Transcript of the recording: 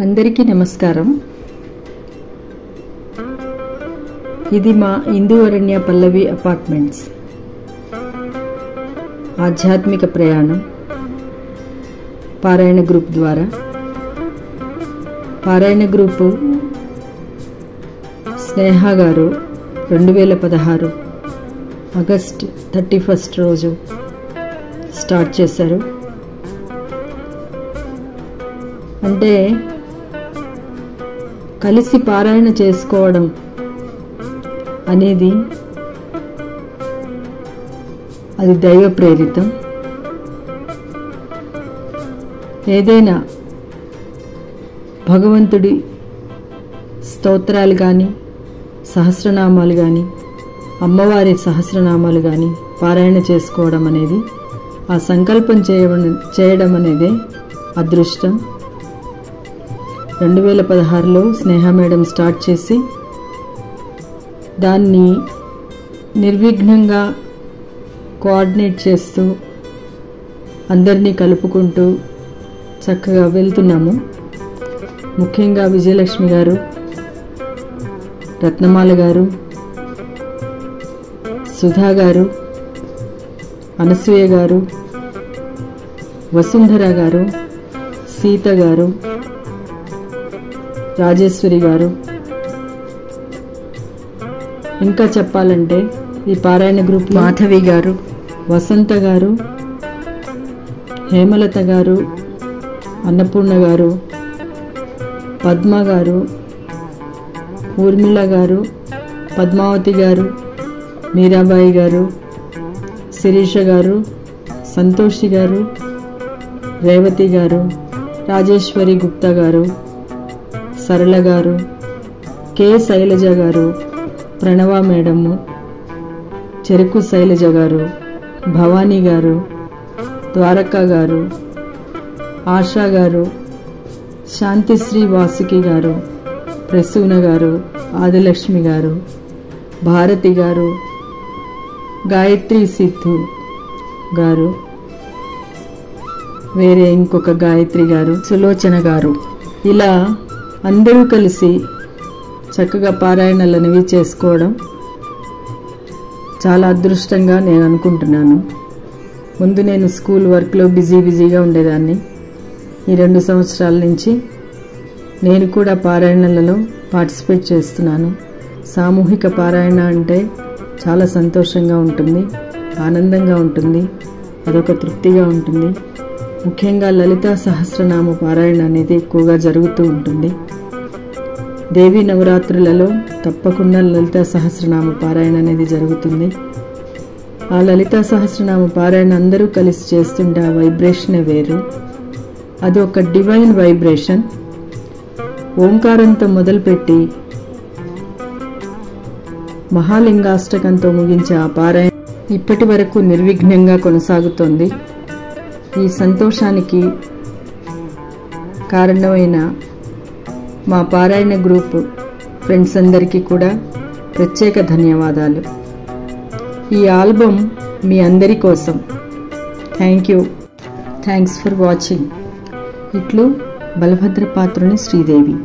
అందరికీ నమస్కారం. ఇది మా హిందూ అరణ్య పల్లవి అపార్ట్మెంట్స్ ఆధ్యాత్మిక ప్రయాణం పారాయణ గ్రూప్ ద్వారా. పారాయణ గ్రూపు స్నేహ గారు 2016 ఆగస్ట్ 31 రోజు స్టార్ట్ చేశారు. అంటే కలిసి పారాయణ చేసుకోవడం అనేది అది దైవ ప్రేరితం. ఏదైనా భగవంతుడి స్తోత్రాలు కానీ సహస్రనామాలు కానీ అమ్మవారి సహస్రనామాలు కానీ పారాయణ చేసుకోవడం అనేది ఆ సంకల్పం చేయడం అనేది అదృష్టం. 2016లో స్నేహ మేడం స్టార్ట్ చేసి దాన్ని నిర్విఘ్నంగా కోఆర్డినేట్ చేస్తూ అందరినీ కలుపుకుంటూ చక్కగా వెళ్తున్నాము. ముఖ్యంగా విజయలక్ష్మి గారు, రత్నమాల గారు, సుధా గారు, అనసూయ గారు, వసుంధర గారు, సీత గారు, రాజేశ్వరి గారు, ఇంకా చెప్పాలంటే ఈ పారాయణ గ్రూప్ మాధవి గారు, వసంత గారు, హేమలత గారు, అన్నపూర్ణ గారు, పద్మ గారు, ఊర్మిళ గారు, పద్మావతి గారు, మీరాబాయి గారు, శిరీష గారు, సంతోషి గారు, రేవతి గారు, రాజేశ్వరి గుప్తా గారు, సరళ గారు, కె శైలజ గారు, ప్రణవ మేడము, చెరుకు శైలజ గారు, భవానీ గారు, ద్వారకా గారు, ఆశా గారు, శాంతిశ్రీ వాసుకి గారు, ప్రసూన గారు, ఆదిలక్ష్మి గారు, భారతి గారు, గాయత్రి సిద్ధు గారు, వేరే ఇంకొక గాయత్రి గారు, సులోచన గారు, ఇలా అందరూ కలిసి చక్కగా పారాయణలు అనేవి చేసుకోవడం చాలా అదృష్టంగా నేను అనుకుంటున్నాను. ముందు నేను స్కూల్ వర్క్లో బిజీగా ఉండేదాన్ని. ఈ 2 సంవత్సరాల నుంచి నేను కూడా పారాయణలలో పార్టిసిపేట్ చేస్తున్నాను. సామూహిక పారాయణ అంటే చాలా సంతోషంగా ఉంటుంది, ఆనందంగా ఉంటుంది, అదొక తృప్తిగా ఉంటుంది. ముఖ్యంగా లలితా సహస్రనామ పారాయణ అనేది ఎక్కువగా జరుగుతూ ఉంటుంది. దేవీ నవరాత్రులలో తప్పకుండా లలితా సహస్రనామ పారాయణ అనేది జరుగుతుంది. ఆ లలితా సహస్రనామ పారాయణ అందరూ కలిసి చేస్తుంటే ఆ వైబ్రేషనే వేరు. అది ఒక డివైన్ వైబ్రేషన్. ఓంకారంతో మొదలుపెట్టి మహాలింగాష్టకంతో ముగించే ఆ పారాయణ ఇప్పటి వరకు నిర్విఘ్నంగా కొనసాగుతోంది. ఈ సంతోషానికి కారణమైన మా పారాయణ గ్రూప్ ఫ్రెండ్స్ అందరికీ కూడా ప్రత్యేక ధన్యవాదాలు. ఈ ఆల్బమ్ మీ అందరి కోసం. Thanks for watching. ఇట్లు బలభద్ర పాత్రుని శ్రీదేవి.